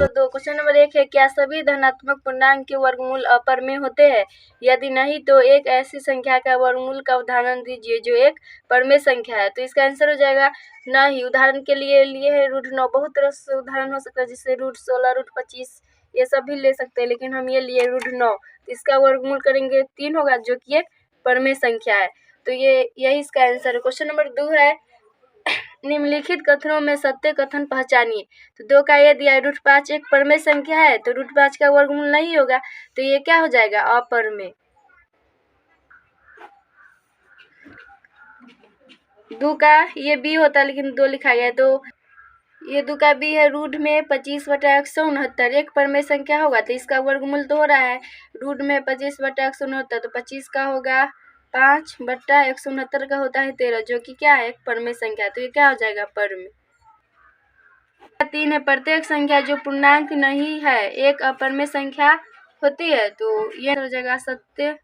Number 2 question number 1 है, क्या सभी धनात्मक पूर्णांक के वर्गमूल अपरमेय होते हैं? यदि नहीं तो एक ऐसी संख्या का वर्गमूल का उदाहरण दीजिए जो एक परमेय संख्या है। तो इसका आंसर हो जाएगा नहीं। उदाहरण के लिए है √9। बहुत तरह से उदाहरण हो सकता है, जैसे √16, √25 ये सब भी ले सकते हैं, लेकिन हम ये लिए √9। तो इसका वर्गमूल करेंगे 3 होगा, जो कि एक परमेय संख्या है। तो यही इसका आंसर है। क्वेश्चन नंबर 2 है, निम्नलिखित कथनों में सत्य कथन पहचानिए। तो 2 का ये दिया √5 एक परमेय संख्या है, तो √5 का वर्गमूल नहीं होगा, तो ये क्या हो जाएगा? अपरमेय। 2 का ये b होता है, लेकिन 2 लिखा गया है, तो ये 2 का b है रूट में 25/169 एक परमेय संख्या होगा, तो इसका वर्गमूल तो हो रहा है रूट में 25/169, तो 25 का होगा 5/169 का होता है 13, जो कि क्या है? एक परमेय संख्या। तो ये क्या हो जाएगा? परमेय। 3 है, प्रत्येक संख्या जो पूर्णांक नहीं है एक अपरमेय संख्या होती है, तो ये हो जाएगा सत्य।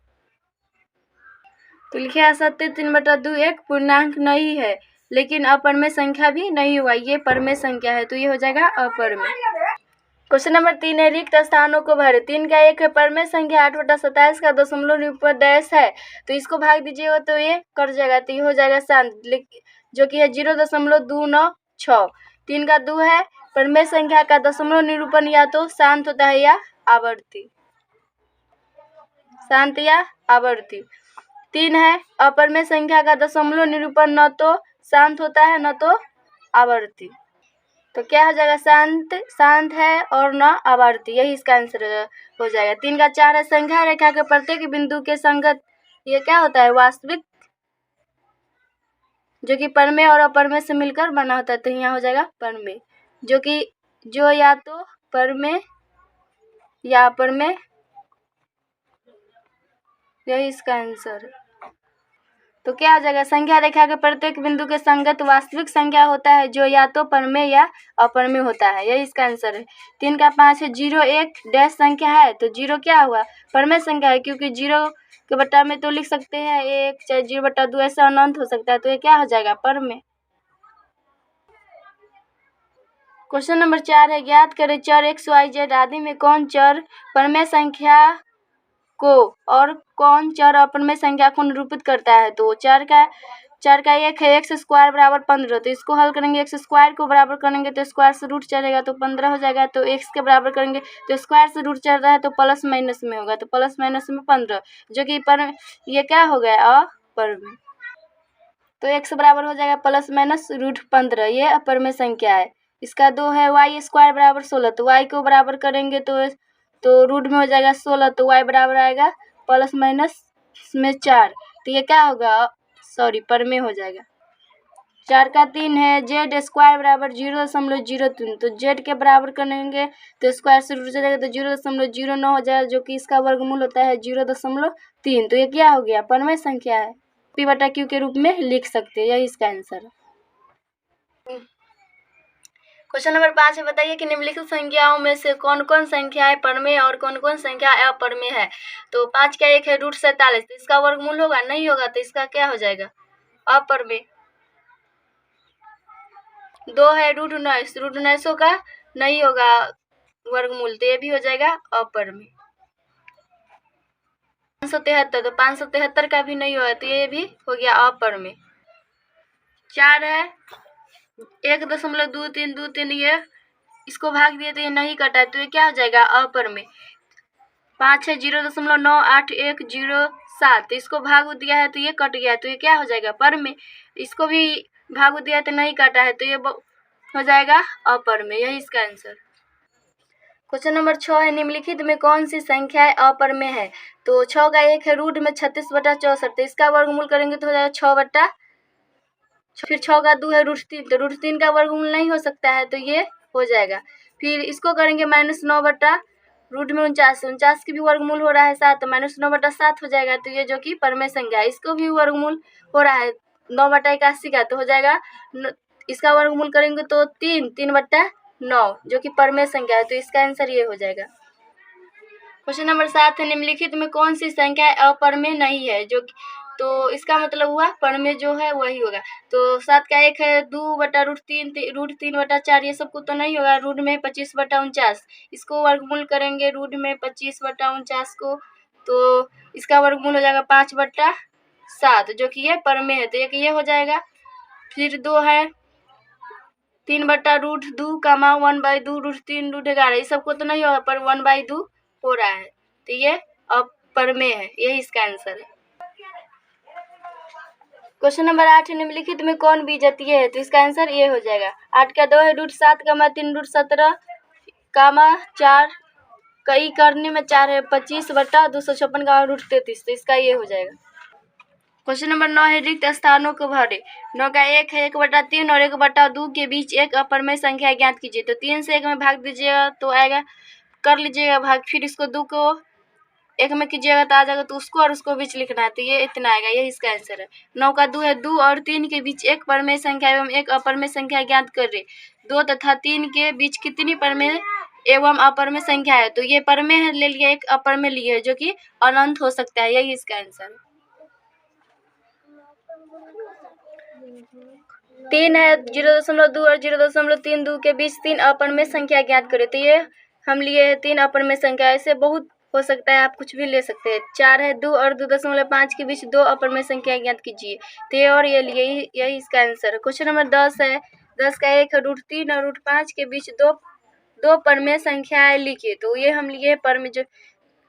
तो लिखे असत्य 3/2 एक पूर्णांक नहीं है, लेकिन अपरमेय संख्या भी नहीं हुआ, ये परमेय संख्या है, तो ये हो जाएगा अपरमेय। क्वेश्चन नंबर 3 है, रिक्त स्थानों को भरे। 3 का 1 है, परमेय संख्या 8/27 का दशमलव निरूपण डैश है, तो इसको भाग दीजिएगा तो ये कट जाएगा, तो ये हो जाएगा शांत, जो कि है 0.296। 3 का 2 है, परमेय संख्या का दशमलव निरूपण या तो शांत होता है या आवर्ती, शांत या आवर्ती। 3 है, अपरमेय संख्या का दशमलव निरूपण न तो शांत होता है न तो आवर्ती, तो क्या हो जाएगा? शांत है और न आवर्ती, यही इसका आंसर हो जाएगा। 3 का 4 है, संख्या रेखा के प्रत्येक बिंदु के संगत ये क्या होता है? वास्तविक, जो कि परमेय और अपरमेय से मिलकर बना होता है, तो यहाँ हो जाएगा परमेय, जो या तो परमेय या अपरमेय, यही इसका आंसर है। तो क्या हो जाएगा? संख्या रेखा के प्रत्येक बिंदु के संगत वास्तविक संख्या होता है, जो या तो परमेय या अपरमेय होता है, यही इसका आंसर है। 3 का 5 है, 0 एक डैश संख्या है, तो 0 क्या हुआ? परमेय संख्या है, क्योंकि 0 के बट्टा में तो लिख सकते हैं 1, चाहे 0/2 ऐसा अनंत हो सकता है, तो ये क्या हो जाएगा? परमेय। क्वेश्चन नंबर 4 है, ज्ञात करें चर x, y, z आदि में कौन चर परमेय संख्या को और कौन चर अपरमेय संख्या को निरूपित करता है? तो 4 का 1 है, x² = 15, तो इसको हल करेंगे, x² को बराबर करेंगे तो स्क्वायर से रूट चलेगा, तो 15 हो जाएगा। तो x के बराबर करेंगे तो स्क्वायर से रूट चल रहा है, तो प्लस माइनस में होगा, तो प्लस माइनस में 15, जो कि ये क्या हो गया? अपरमेय। तो x बराबर हो जाएगा प्लस माइनस √15, ये अपरमेय संख्या है। इसका 2 है, y² = 16, तो y को बराबर करेंगे तो रूट में हो जाएगा 16, तो y बराबर आएगा प्लस माइनस में 4, तो ये क्या होगा? परमेय हो जाएगा। 4 का 3 है, z² = 0.03, तो z के बराबर करेंगे तो स्क्वायर से रूट चलेगा, तो 0.09 हो जाएगा, जो कि इसका वर्गमूल होता है 0.3, तो ये क्या हो गया? परमेय संख्या है, p/q के रूप में लिख सकते हैं, यही इसका आंसर है। क्वेश्चन नंबर 5 है, बताइए कि निम्नलिखित संख्याओं में से कौन कौन संख्याएं परमेय और कौन कौन संख्या अपरमेय है? तो 5 का 1 है √47, तो इसका वर्गमूल होगा? नहीं होगा, तो इसका क्या हो जाएगा? अपरमेय। 2 है √19 का नहीं होगा वर्गमूल, तो ये भी हो जाएगा अपरमेय। 573, तो 573 का भी नहीं होगा, तो ये भी हो गया अपरमेय। 4 है 1.2323, ये इसको भाग दिए तो ये नहीं कटा, तो ये क्या हो जाएगा? अपरमेय। 5 है 0.98107, तो इसको भाग दिया है तो ये कट गया, तो ये क्या हो जाएगा? परमेय। इसको भी भाग दिया तो नहीं काटा है, तो ये हो जाएगा अपरमेय, यही इसका आंसर। क्वेश्चन नंबर 6 है, निम्नलिखित में कौन सी संख्या अपरमेय है? तो 6 का 1 है रूट में 36/64, तो इसका वर्गमूल करेंगे तो हो जाएगा 6/, फिर 6 का 2 है √3, तो √3 का वर्गमूल नहीं हो सकता है, तो ये हो जाएगा। फिर इसको करेंगे -9 रूट में 49 की भी वर्गमूल हो रहा है 7, तो -9/7 हो जाएगा, तो ये जो कि परमेय संख्या है, इसको भी वर्गमूल हो रहा है 9/81 का, तो हो जाएगा इसका वर्गमूल करेंगे तो 3/9, जो कि परमेय संख्या है, तो इसका आंसर ये हो जाएगा। क्वेश्चन नंबर 7 है, निम्नलिखित में कौन सी संख्या अपरमेय नहीं है? तो इसका मतलब हुआ परमेय जो है वही होगा। तो 7 का 1 है 2/√3 √3/4 ये सबको तो नहीं होगा। रूट में 25/49 इसको वर्गमूल करेंगे रूट में 25/49 को, तो इसका वर्गमूल हो जाएगा 5/7 जो कि ये परमेय है, तो एक ये हो जाएगा। फिर 2 है 3/√2 1/2 √3 √11 ये सबको तो नहीं होगा, पर 1/2 हो रहा है, तो ये अपरमेय है, यही इसका आंसर है। क्वेश्चन नंबर 8 निम्नलिखित में कौन बीजगणितीय है, तो इसका आंसर ये हो जाएगा। 8 का 2 है √7 3 √17 4 कई करने में 4 है 25/256 √33, तो इसका ये हो जाएगा। क्वेश्चन नंबर 9 है रिक्त स्थानों को भरे। 9 का 1 है 1/3 और 1/2 के बीच एक अपरमेय संख्या ज्ञात कीजिए, तो 3 से 1 में भाग दीजिएगा तो आएगा, कर लीजिएगा भाग, फिर इसको 2 को 1 में कीजिएगा तो आ जाएगा, तो उसको और उसको बीच लिखना है, तो ये इतना आएगा, यही इसका आंसर है। 9 का 2 है 2 और 3 के बीच एक परमेय संख्या एवं एक अपरमेय संख्या ज्ञात करें। 2 तथा 3 के बीच कितनी परमेय एवं अपरमेय संख्या है, तो ये परमेय ले लिया, एक अपरमेय लिए है जो कि अनंत हो सकता है, यही इसका आंसर है। 3 है 0.2 और 0.32 के बीच 3 अपरमेय संख्या ज्ञात करें, तो ये हम लिए है 3 अपरमेय संख्या, ऐसे बहुत हो सकता है, आप कुछ भी ले सकते हैं। 4 है 2 और 2.5 के बीच 2 अपरमेय संख्या ज्ञात कीजिए, तो ये और ये लिए, यही इसका आंसर है। क्वेश्चन नंबर 10 है 10 का 1 है √3 और √5 के बीच दो परमेय संख्याएं लिखिए, तो ये हम लिए परमेय, जो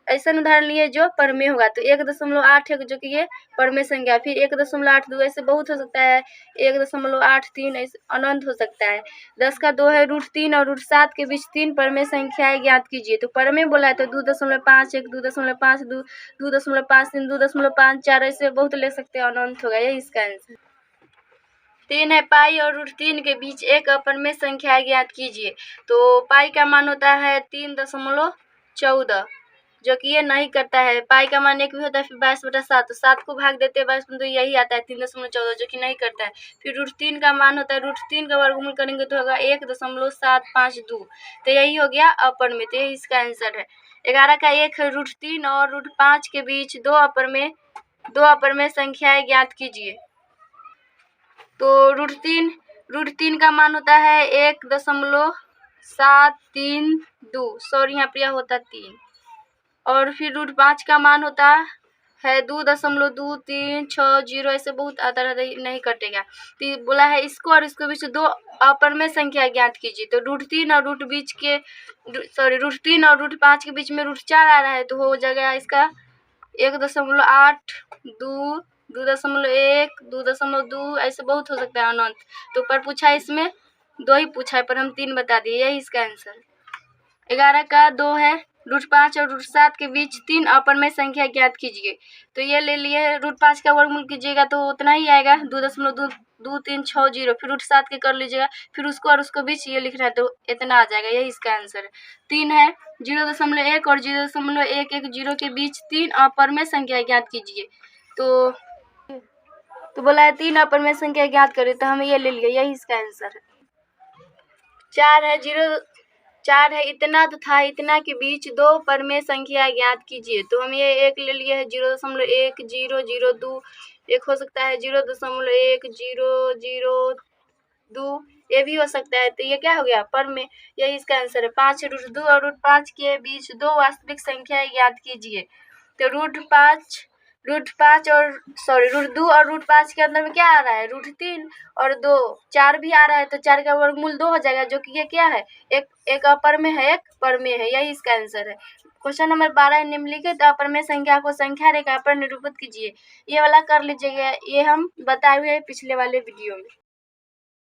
ऐसा उदाहरण लिए जो परमेय होगा, तो 1.8 है जो कि ये परमेय संख्या, फिर 1.82 ऐसे बहुत हो सकता है, 1.83 ऐसे अनंत हो सकता है। 10 का 2 है √3 और √7 के बीच 3 परमेय संख्याएं ज्ञात कीजिए, तो परमेय बोला है तो 2.51 2.52 2.53 2.54 ऐसे बहुत ले सकते हैं, अनंत होगा, यही इसका आंसर। 3 है पाई और √3 के बीच एक अपरमेय संख्या ज्ञात कीजिए, तो पाई का मान होता है 3.14 जो कि ये नहीं करता है। पाई का मान 1 भी होता है, फिर 22/7 तो 7 को भाग देते हैं 22 में, तो यही आता है 3.14 जो कि नहीं करता है। फिर √3 का मान होता है, √3 का वर्गमूल करेंगे तो होगा 1.752, तो यही हो गया अपरमेय, तो यही इसका आंसर है। 11 का 1 है √3 और √5 के बीच दो अपरमेय संख्याएं ज्ञात कीजिए, तो √3 का मान होता है 1.732, सॉरी यहाँ पर होता 3, और फिर √5 का मान होता है 2.2360, ऐसे बहुत आता रहता है, नहीं कटेगा। तो बोला है इसको और इसको बीच दो अपरमेय संख्या ज्ञात कीजिए, तो √3 और √5 के बीच में √4 आ रहा है, तो हो जाएगा इसका 1.82 2.1 2.2 ऐसे बहुत हो सकता है अनंत, तो पर पूछा है इसमें 2 ही पूछा है, पर हम 3 बता दिए, यही इसका आंसर है। 11 का 2 है √5 और √7 के बीच 3 अपरमेय संख्या ज्ञात कीजिए, तो ये ले लिए √5 का वर्गमूल कीजिएगा तो उतना ही आएगा 2.2360, फिर √7 के कर लीजिएगा, फिर उसको और उसको बीच ये लिख रहा है, तो इतना आ जाएगा, यही इसका आंसर है। 3 है 0.1 और 0.110 के बीच 3 अपरमेय संख्या ज्ञात कीजिए, तो बोला है 3 अपरमेय संख्या ज्ञात करें, तो हमें ये ले लिए, यही इसका आंसर है। 4 है इतना तथा इतना के बीच 2 परमेय संख्या ज्ञात कीजिए, तो हम ये एक ले लिए है 0.1002, एक हो सकता है 0.1002, ये भी हो सकता है, तो ये क्या हो गया परमेय, यही इसका आंसर है। 5 √2 और √5 के बीच 2 वास्तविक संख्या ज्ञात कीजिए, तो √2 और √5 के अंदर में क्या आ रहा है √3 और 2 4 भी आ रहा है, तो 4 का वर्गमूल 2 हो जाएगा, जो कि ये क्या है एक अपरमेय है एक परमेय है, यही इसका आंसर है। क्वेश्चन नंबर 12 निम्नलिखित अपरमेय संख्या को संख्या रेखा पर निरूपित कीजिए, ये वाला कर लीजिएगा, ये हम बताए हुए पिछले वाले वीडियो में।